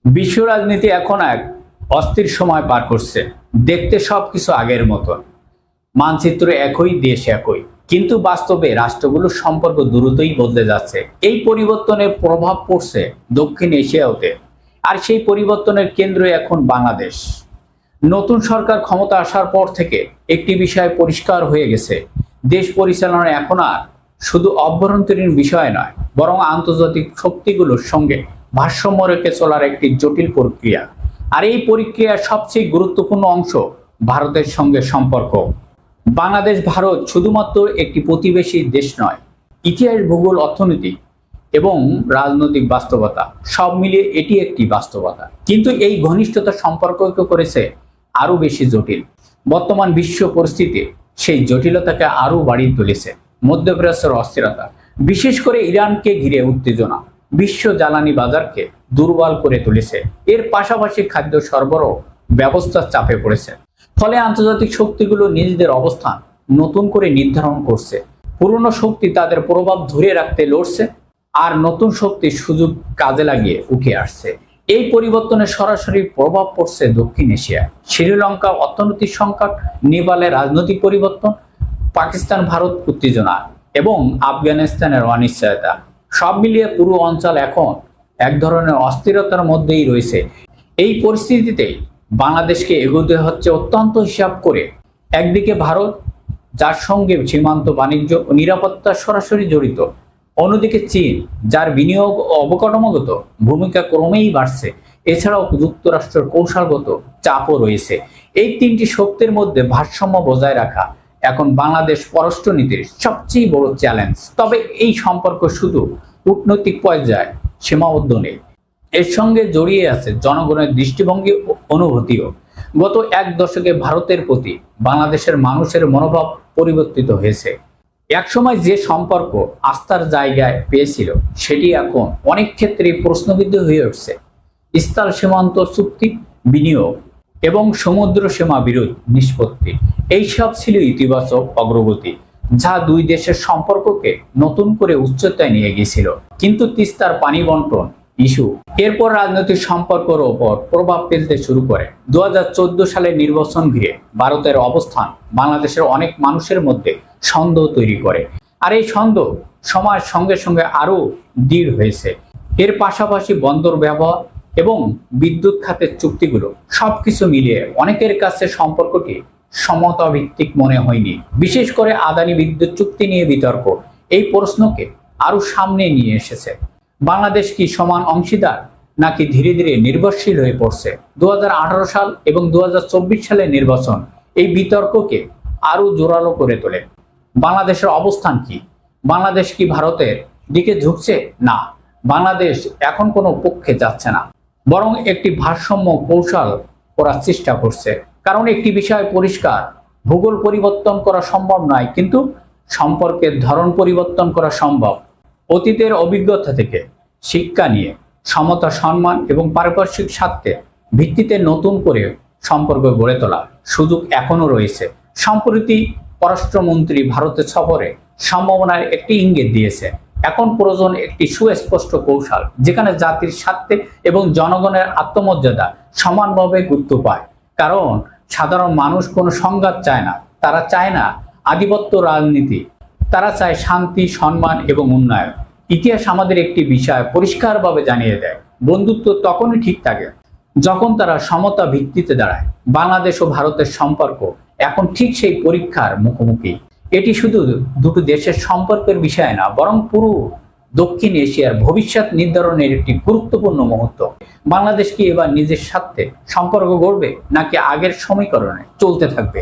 বিশ্ব রাজনীতি এখন এক অস্থির সময় পার করছে। দেখতে সবকিছু আগের মতন, মানচিত্র একই, দেশ একই, কিন্তু বাস্তবে রাষ্ট্রগুলোর সম্পর্ক দ্রুতই বদলে যাচ্ছে। এই পরিবর্তনের প্রভাব পড়ছে দক্ষিণ এশিয়াতে, আর সেই পরিবর্তনের কেন্দ্র এখন বাংলাদেশ। নতুন সরকার ক্ষমতা আসার পর থেকে একটি বিষয় পরিষ্কার হয়ে গেছে, দেশ পরিচালনা এখন আর শুধু অভ্যন্তরীণ বিষয় নয়, বরং আন্তর্জাতিক শক্তিগুলোর সঙ্গে ভারসাম্য রেখে চলার একটি জটিল প্রক্রিয়া। আর এই প্রক্রিয়ার সবচেয়ে গুরুত্বপূর্ণ অংশ ভারতের সঙ্গে সম্পর্ক। বাংলাদেশ ভারত শুধুমাত্র একটি প্রতিবেশী দেশ নয়, ইতিহাস, ভূগোল, অর্থনীতি এবং রাজনৈতিক বাস্তবতা সব মিলিয়ে এটি একটি বাস্তবতা। কিন্তু এই ঘনিষ্ঠতা সম্পর্ককে করেছে আরো বেশি জটিল। বর্তমান বিশ্ব পরিস্থিতি সেই জটিলতাকে আরো বাড়িয়ে তুলেছে। মধ্যপ্রাচ্যের অস্থিরতা, বিশেষ করে ইরানকে ঘিরে উত্তেজনা, বিশ্ব জ্বালানি বাজারকে দুর্বল করে তুলেছে। এর পাশাপাশি খাদ্য সরবরাহ ব্যবস্থার চাপে পড়েছে। ফলে আন্তর্জাতিক শক্তিগুলো নিজেদের অবস্থান নতুন করে নির্ধারণ করছে। পুরনো শক্তি তাদের প্রভাব ধরে রাখতে লড়ছে, আর নতুন শক্তির সুযোগ কাজে লাগিয়ে উঠে আসছে। এই পরিবর্তনের সরাসরি প্রভাব পড়ছে দক্ষিণ এশিয়ায়। শ্রীলঙ্কা অর্থনৈতিক সংকট, নেপালে রাজনৈতিক পরিবর্তন, পাকিস্তান ভারত উত্তেজনা এবং আফগানিস্তানের অনিশ্চয়তা, সব মিলিয়ে পুরো অঞ্চল এখন এক ধরনের অস্থিরতার মধ্যেই রয়েছে। এই পরিস্থিতিতে বাংলাদেশকে এগোতে হচ্ছে অত্যন্ত হিসাব করে। একদিকে ভারত, যার সঙ্গে সীমান্ত বাণিজ্য ও নিরাপত্তা সরাসরি জড়িত, অন্যদিকে চীন, যার বিনিয়োগ ও অবকাঠামোগত ভূমিকা ক্রমেই বাড়ছে। এছাড়াও যুক্তরাষ্ট্রের কৌশলগত চাপও রয়েছে। এই তিনটি শক্তির মধ্যে ভারসাম্য বজায় রাখা এখন বাংলাদেশ পররাষ্ট্রনীতির সবচেয়ে বড় চ্যালেঞ্জ। তবে এই সম্পর্ক শুধু কূটনৈতিক পর্যায়ে সীমাবদ্ধ নেই, এর সঙ্গে জড়িয়ে আছে জনগণের দৃষ্টিভঙ্গি ও অনুভূতিও। গত এক দশকে ভারতের প্রতি বাংলাদেশের মানুষের মনোভাব পরিবর্তিত হয়েছে। একসময় যে সম্পর্ক আস্থার জায়গায় পেয়েছিল, সেটি এখন অনেক ক্ষেত্রে প্রশ্নবিদ্ধ হয়ে উঠছে। স্থল সীমান্ত চুক্তি, বিনিয়োগ এবং সমুদ্র সীমা বিরোধ নিষ্পত্তি, এইসব ছিল ইতিবাচক অগ্রগতি, যা দুই দেশের সম্পর্ককে নতুন করে উচ্চতায় নিয়ে গিয়েছিল। কিন্তু তিস্তার পানি বন্টন ইস্যু এরপর রাজনৈতিক সম্পর্কের ওপর প্রভাব ফেলতে শুরু করে। 2014 সালের নির্বাচন ঘিরে ভারতের অবস্থান বাংলাদেশের অনেক মানুষের মধ্যে সন্দেহ তৈরি করে, আর এই সন্দেহ সময়ের সঙ্গে সঙ্গে আরো দৃঢ় হয়েছে। এর পাশাপাশি বন্দর ব্যবহার এবং বিদ্যুৎ খাতের চুক্তিগুলো সবকিছু মিলিয়ে অনেকের কাছে সম্পর্কটি সমতা ভিত্তিক মনে হয়নি। বিশেষ করে আদানি বিদ্যুৎ চুক্তি নিয়ে বিতর্ক এই প্রশ্নকে আরো সামনে নিয়ে এসেছে। বাংলাদেশ কি সমান অংশীদার, নাকি ধীরে ধীরে নির্ভরশীল হয়ে পড়ছে? 2018 সাল এবং 2024 সালের নির্বাচন এই বিতর্ককে আরো জোরালো করে তোলে। বাংলাদেশের অবস্থান কি? বাংলাদেশ কি ভারতের দিকে ঝুঁকছে? না, বাংলাদেশ এখন কোনো পক্ষে যাচ্ছে না, বরং একটি ভারসাম্য কৌশল করার চেষ্টা করছে। কারণ একটি বিষয় পরিষ্কার, ভূগোল পরিবর্তন করা সম্ভব নয়, কিন্তু সম্পর্কের ধরন পরিবর্তন করা সম্ভব। অতীতের অভিজ্ঞতা থেকে শিক্ষা নিয়ে সমতা, সম্মান এবং পারিপার্শ্বিক স্বার্থের ভিত্তিতে নতুন করে সম্পর্ক গড়ে তোলার সুযোগ এখনো রয়েছে। সম্প্রতি পররাষ্ট্রমন্ত্রী ভারতের সফরে সম্ভাবনার একটি ইঙ্গিত দিয়েছে। এখন প্রয়োজন একটি সুস্পষ্ট কৌশল, যেখানে জাতির স্বার্থে এবং জনগণের আত্মমর্যাদা সমানভাবে গুরুত্ব পায়। কারণ সাধারণ মানুষ কোনো সংঘাত চায় না, তারা চায় না আধিপত্য রাজনীতি, তারা চায় শান্তি, সম্মান এবং উন্নয়ন। ইতিহাস আমাদের একটি বিষয় পরিষ্কারভাবে জানিয়ে দেয়, বন্ধুত্ব তখনই ঠিক থাকে যখন তারা সমতা ভিত্তিতে দাঁড়ায়। বাংলাদেশ ও ভারতের সম্পর্ক এখন ঠিক সেই পরীক্ষার মুখোমুখি। এটি শুধু দুটো দেশের সম্পর্কের বিষয় না, বরং পুরো দক্ষিণ এশিয়ার ভবিষ্যৎ নির্ধারণের একটি গুরুত্বপূর্ণ মুহূর্ত। বাংলাদেশ কি এবার নিজের স্বার্থে সম্পর্ক গড়বে, নাকি আগের সমীকরণে চলতে থাকবে?